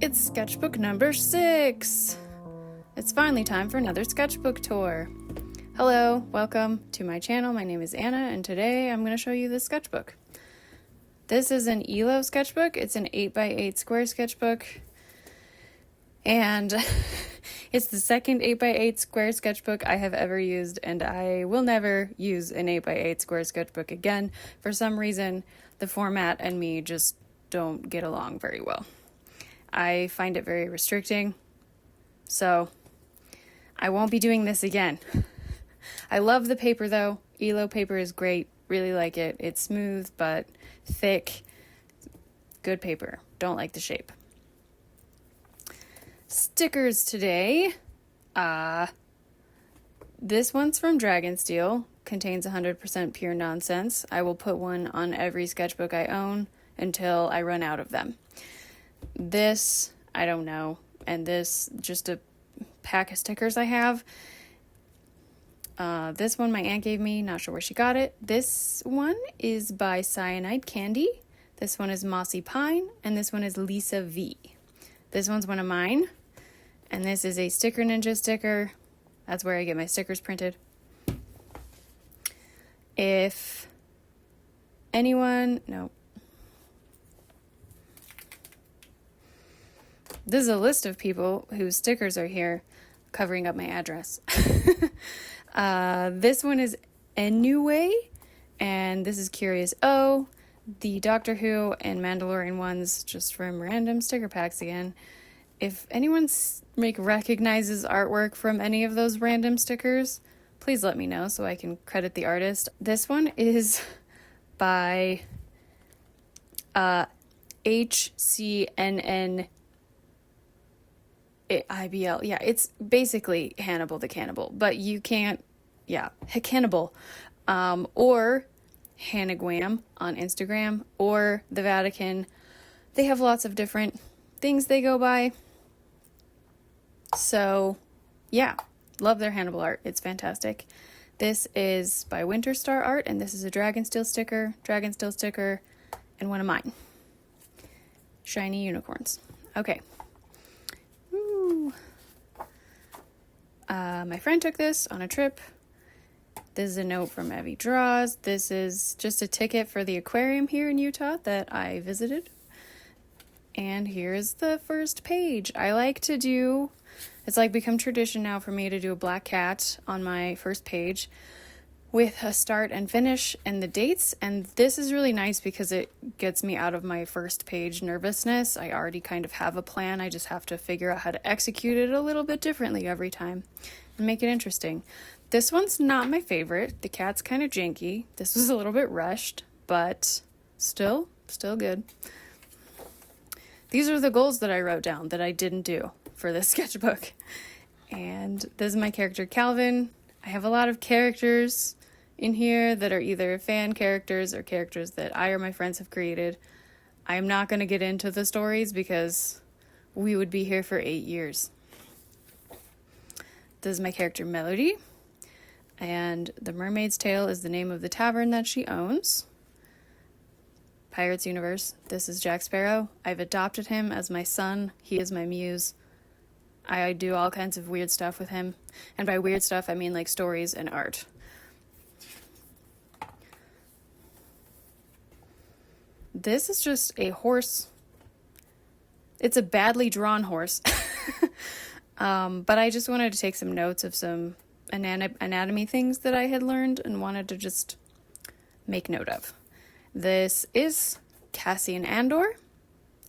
It's sketchbook number 6. It's finally time for another sketchbook tour. Hello, welcome to my channel. My name is Anna, and today I'm going to show you this sketchbook. This is an ELO sketchbook. It's an 8x8 square sketchbook, and it's the second 8x8 square sketchbook I have ever used, and I will never use an 8x8 square sketchbook again. For some reason, the format and me just don't get along very well. I find it very restricting, so I won't be doing this again. I love the paper though. ELO paper is great. Really like it. It's smooth but thick. Good paper. Don't like the shape. Stickers today. This one's from Dragonsteel. Contains 100% pure nonsense. I will put one on every sketchbook I own until I run out of them. This, I don't know, and this, just a pack of stickers I have. This one my aunt gave me, not sure where she got it. This one is by Cyanide Candy. This one is Mossy Pine, and this one is Lisa V. This one's one of mine, and this is a Sticker Ninja sticker. That's where I get my stickers printed. If anyone, no. This is a list of people whose stickers are here, covering up my address. This one is Enue, and this is Curious O. The Doctor Who and Mandalorian ones, just from random sticker packs again. If anyone recognizes artwork from any of those random stickers, please let me know so I can credit the artist. This one is by HCNN IBL. Yeah, it's basically Hannibal the Cannibal, but you can't, Cannibal, or Hannagwam on Instagram, or the Vatican. They have lots of different things they go by. So, yeah, love their Hannibal art. It's fantastic. This is by Winterstar Art, and this is a Dragonsteel sticker, and one of mine. Shiny unicorns. Okay. My friend took this on a trip. This is a note from Evie Draws. This is just a ticket for the aquarium here in Utah that I visited. And here's the first page. I like to do, it's like become tradition now for me to do a black cat on my first page with a start and finish and the dates. And this is really nice because it gets me out of my first page nervousness. I already kind of have a plan. I just have to figure out how to execute it a little bit differently every time and make it interesting. This one's not my favorite. The cat's kind of janky. This was a little bit rushed, but still good. These are the goals that I wrote down that I didn't do for this sketchbook. And this is my character Calvin. I have a lot of characters in here that are either fan characters or characters that I or my friends have created. I am not going to get into the stories because we would be here for 8 years. This is my character Melody, and the Mermaid's Tale is the name of the tavern that she owns. Pirates Universe. This is Jack Sparrow. I've adopted him as my son. He is my muse. I do all kinds of weird stuff with him. And by weird stuff, I mean like stories and art. This is just a horse. It's a badly drawn horse. But I just wanted to take some notes of some anatomy things that I had learned and wanted to just make note of. This is Cassian Andor,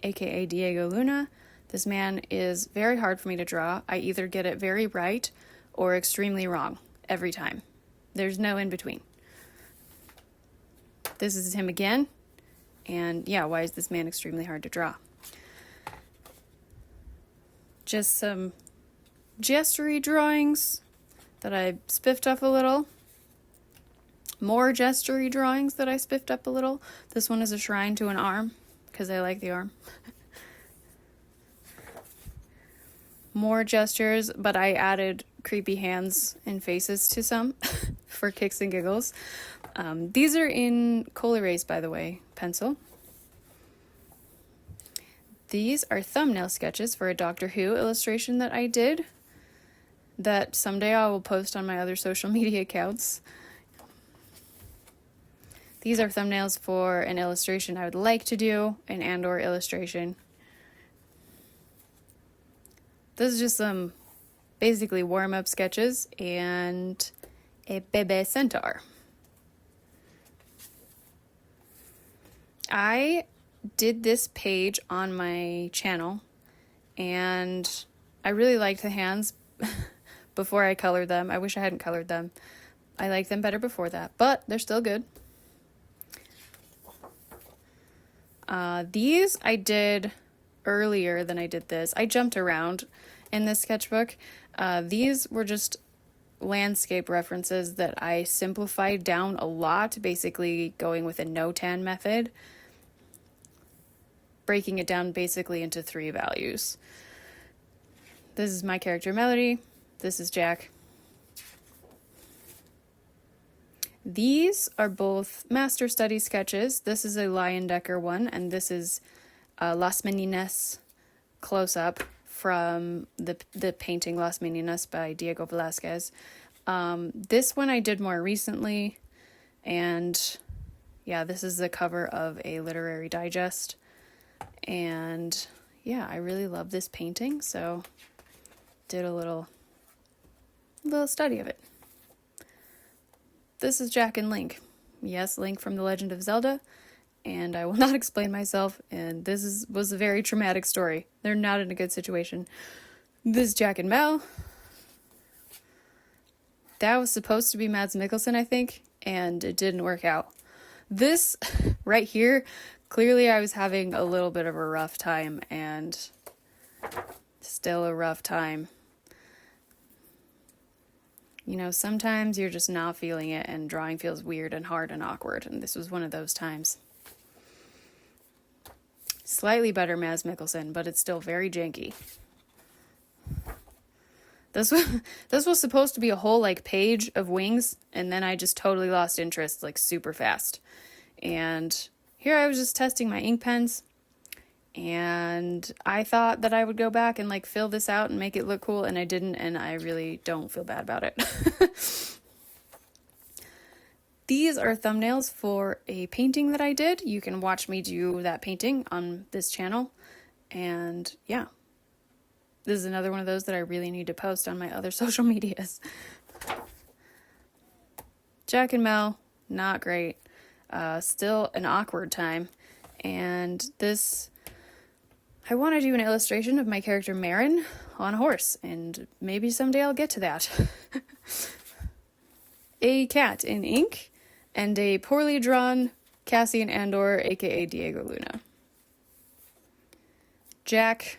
aka Diego Luna. This man is very hard for me to draw. I either get it very right or extremely wrong every time. There's no in between. This is him again. And yeah, why is this man extremely hard to draw? Just some gestury drawings that I spiffed up a little. More gestury drawings that I spiffed up a little. This one is a shrine to an arm because I like the arm. More gestures, but I added creepy hands and faces to some for kicks and giggles. These are in Cool Erase, by the way, pencil. These are thumbnail sketches for a Doctor Who illustration that I did that someday I will post on my other social media accounts. These are thumbnails for an illustration I would like to do, an Andor illustration. This is just some basically warm-up sketches and a bebe centaur. I did this page on my channel and I really liked the hands before I colored them. I wish I hadn't colored them. I liked them better before that, but they're still good. These I did earlier than I did this. I jumped around in this sketchbook. These were just landscape references that I simplified down a lot, basically going with a no-tan method, breaking it down basically into 3 values. This is my character Melody. This is Jack. These are both master study sketches. This is a Lion Decker one, and this is Las Meninas close-up from the painting Las Meninas by Diego Velázquez. This one I did more recently, and yeah, this is the cover of a literary digest. And yeah, I really love this painting, so did a little study of it. This is Jack and Link. Yes, Link from The Legend of Zelda, and I will not explain myself, and this was a very traumatic story. They're not in a good situation. This is Jack and Mel. That was supposed to be Mads Mikkelsen, I think, and it didn't work out. This right here, clearly I was having a little bit of a rough time, and still a rough time. You know, sometimes you're just not feeling it and drawing feels weird and hard and awkward, and this was one of those times. Slightly better Mads Mikkelsen, but it's still very janky. This was supposed to be a whole, like, page of wings, and then I just totally lost interest, like, super fast. And here I was just testing my ink pens, and I thought that I would go back and like fill this out and make it look cool, and I didn't, and I really don't feel bad about it. These are thumbnails for a painting that I did. You can watch me do that painting on this channel. And yeah, this is another one of those that I really need to post on my other social medias. Jack and Mel, not great. Still an awkward time. And this, I want to do an illustration of my character Marin on a horse, and maybe someday I'll get to that. A cat in ink, and a poorly drawn Cassian Andor, aka Diego Luna. Jack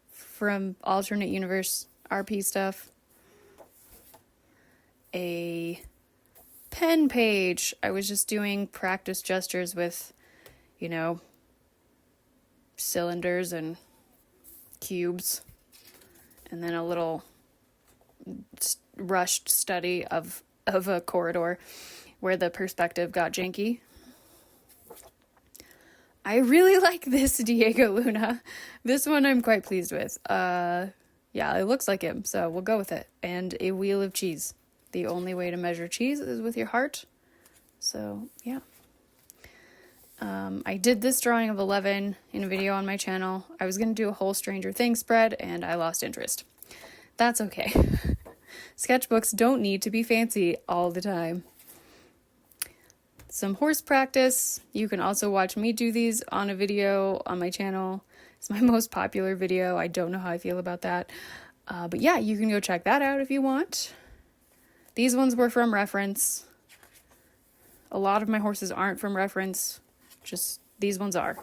from alternate universe RP stuff. A pen page. I was just doing practice gestures with, you know, cylinders and cubes, and then a little rushed study of a corridor where the perspective got janky. I really like this Diego Luna. This one I'm quite pleased with. Yeah, it looks like him, so we'll go with it. And a wheel of cheese. The only way to measure cheese is with your heart. So, yeah. I did this drawing of 11 in a video on my channel. I was going to do a whole Stranger Things spread, and I lost interest. That's okay. Sketchbooks don't need to be fancy all the time. Some horse practice. You can also watch me do these on a video on my channel. It's my most popular video. I don't know how I feel about that. But yeah, you can go check that out if you want. These ones were from reference. A lot of my horses aren't from reference. Just these ones are.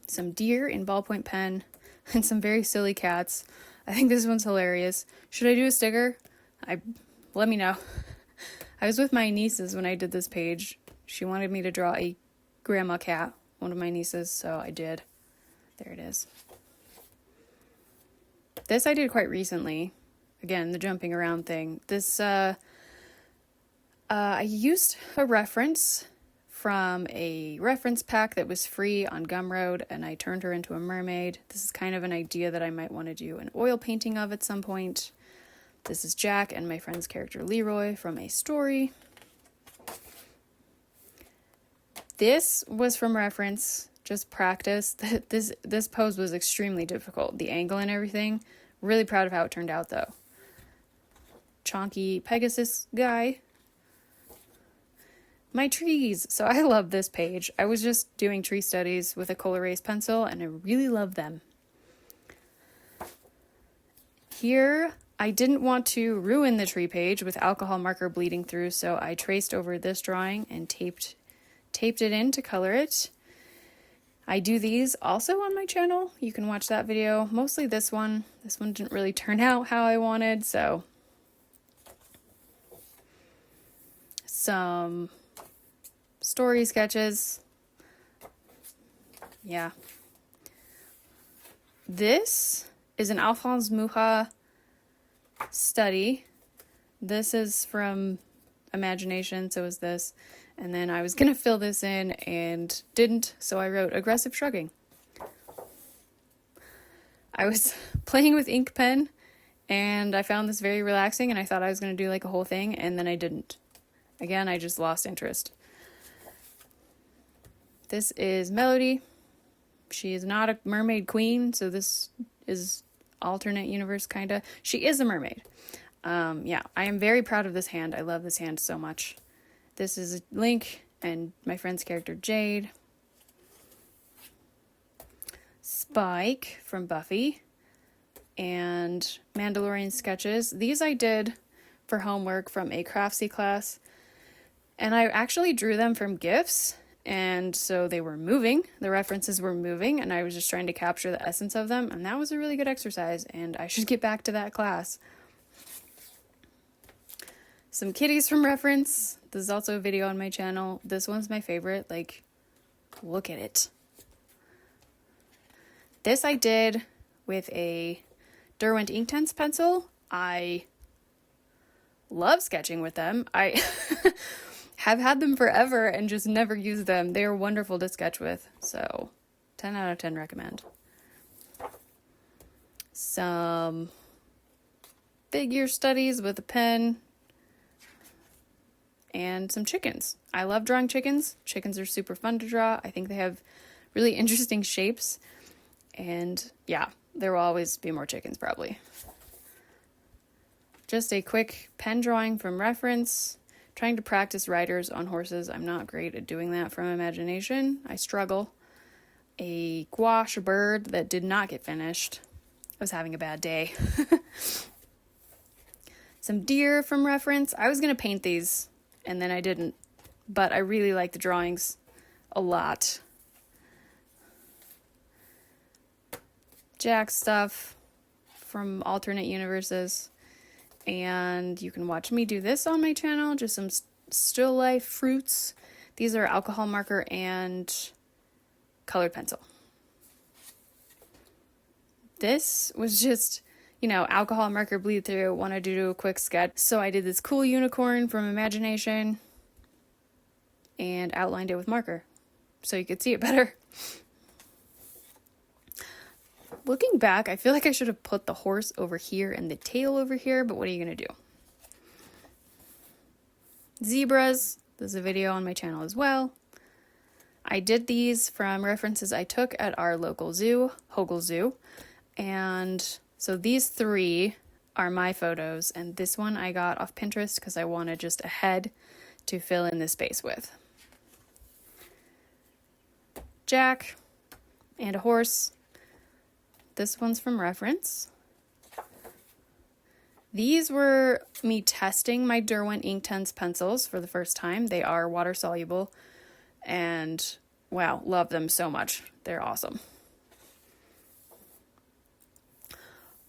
Some deer in ballpoint pen and some very silly cats. I think this one's hilarious. Should I do a sticker? Let me know. I was with my nieces when I did this page. She wanted me to draw a grandma cat, one of my nieces, so I did. There it is. This I did quite recently. Again, the jumping around thing. This, I used a reference from a reference pack that was free on Gumroad, and I turned her into a mermaid. This is kind of an idea that I might want to do an oil painting of at some point. This is Jack and my friend's character Leroy from a story. This was from reference, just practice. This pose was extremely difficult, the angle and everything. Really proud of how it turned out though. Chonky Pegasus guy. My trees. So I love this page. I was just doing tree studies with a Cola Race pencil and I really love them. Here, I didn't want to ruin the tree page with alcohol marker bleeding through, so I traced over this drawing and taped it in to color it. I do these also on my channel. You can watch that video. Mostly this one. This one didn't really turn out how I wanted, so some story sketches. Yeah. This is an Alphonse Mucha study. This is from Imagination, so is this. And then I was going to fill this in and didn't, so I wrote aggressive shrugging. I was playing with ink pen and I found this very relaxing and I thought I was going to do like a whole thing and then I didn't. Again, I just lost interest. This is Melody. She is not a mermaid queen, so this is alternate universe kinda. She is a mermaid. Yeah, I am very proud of this hand. I love this hand so much. This is Link and my friend's character Jade. Spike from Buffy. And Mandalorian sketches. These I did for homework from a craftsy class. And I actually drew them from GIFs. And so they were moving. The references were moving. And I was just trying to capture the essence of them. And that was a really good exercise. And I should get back to that class. Some kitties from reference. This is also a video on my channel. This one's my favorite. Like, look at it. This I did with a Derwent Inktense pencil. I love sketching with them. I have had them forever and just never used them. They are wonderful to sketch with. So, 10 out of 10 recommend. Some figure studies with a pen. And some chickens. I love drawing chickens. Chickens are super fun to draw. I think they have really interesting shapes. And yeah, there will always be more chickens probably. Just a quick pen drawing from reference. Trying to practice riders on horses. I'm not great at doing that from imagination. I struggle. A gouache bird that did not get finished. I was having a bad day. Some deer from reference. I was going to paint these. And then I didn't, but I really like the drawings a lot. Jack stuff from alternate universes. And you can watch me do this on my channel, just some still life fruits. These are alcohol marker and colored pencil. This was just, you know, alcohol marker bleed through, wanted to do a quick sketch. So I did this cool unicorn from Imagination and outlined it with marker so you could see it better. Looking back, I feel like I should have put the horse over here and the tail over here, but what are you going to do? Zebras. There's a video on my channel as well. I did these from references I took at our local zoo, Hogle Zoo, and so these three are my photos, and this one I got off Pinterest because I wanted just a head to fill in the space with. Jack and a horse. This one's from reference. These were me testing my Derwent Inktense pencils for the first time. They are water soluble, and wow, love them so much. They're awesome.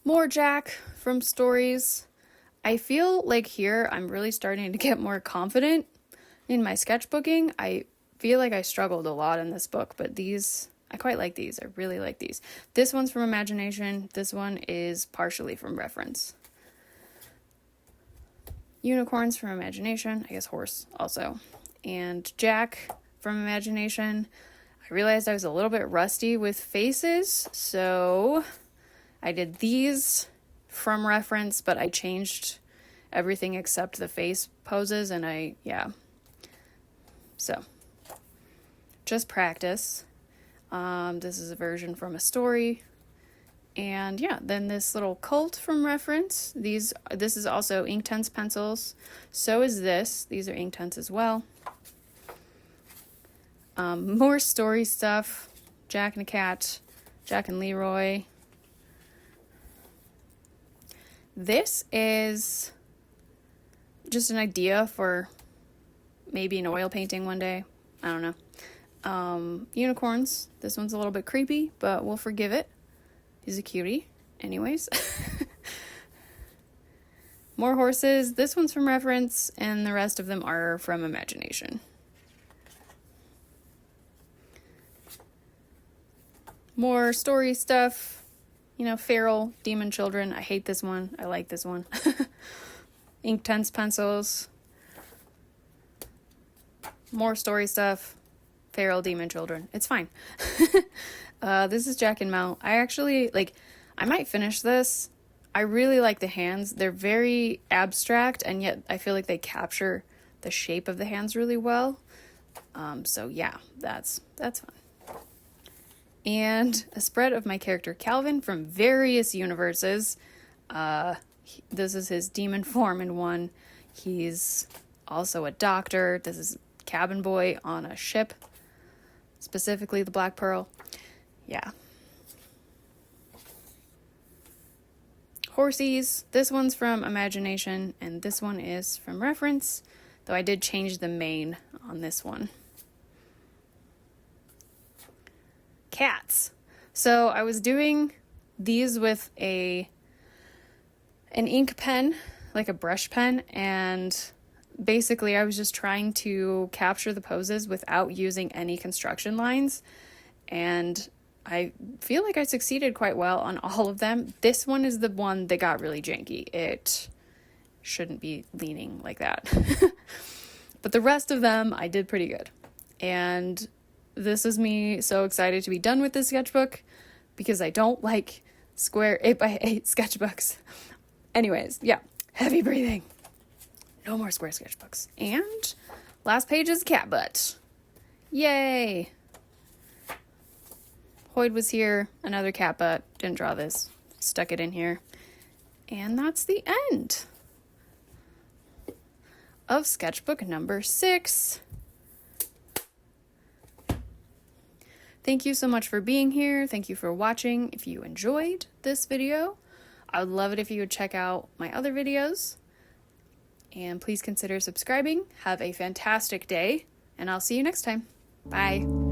More Jack from stories. I feel like here I'm really starting to get more confident in my sketchbooking. I feel like I struggled a lot in this book, but these, I quite like these. I really like these. This one's from Imagination. This one is partially from reference. Unicorns from Imagination. I guess horse also. And Jack from Imagination. I realized I was a little bit rusty with faces, so I did these from reference, but I changed everything except the face poses, and so just practice. This is a version from a story. And yeah, then this little cult from reference. This is also Inktense pencils. So is this. These are Inktense as well. More story stuff. Jack and a Cat. Jack and Leroy. This is just an idea for maybe an oil painting one day. I don't know. Unicorns. This one's a little bit creepy, but we'll forgive it. He's a cutie. Anyways. More horses. This one's from reference, and the rest of them are from Imagination. More story stuff. You know, feral demon children. I hate this one. I like this one. Inktense pencils. More story stuff. Feral demon children. It's fine. This is Jack and Mel. I might finish this. I really like the hands. They're very abstract, and yet I feel like they capture the shape of the hands really well. So yeah, that's fun. And a spread of my character Calvin from various universes. This is his demon form in one. He's also a doctor. This is cabin boy on a ship, specifically the Black Pearl. Yeah. Horsies. This one's from Imagination, and this one is from reference, though I did change the mane on this one. Cats. So I was doing these with an ink pen, like a brush pen, and basically I was just trying to capture the poses without using any construction lines, and I feel like I succeeded quite well on all of them. This one is the one that got really janky. It shouldn't be leaning like that. But the rest of them, I did pretty good. And this is me so excited to be done with this sketchbook because I don't like square 8x8 sketchbooks. Anyways, yeah, heavy breathing. No more square sketchbooks. And last page is cat butt. Yay! Hoyd was here, another cat butt, didn't draw this, stuck it in here. And that's the end of sketchbook number 6. Thank you so much for being here. Thank you for watching. If you enjoyed this video, I would love it if you would check out my other videos. And please consider subscribing. Have a fantastic day, and I'll see you next time. Bye.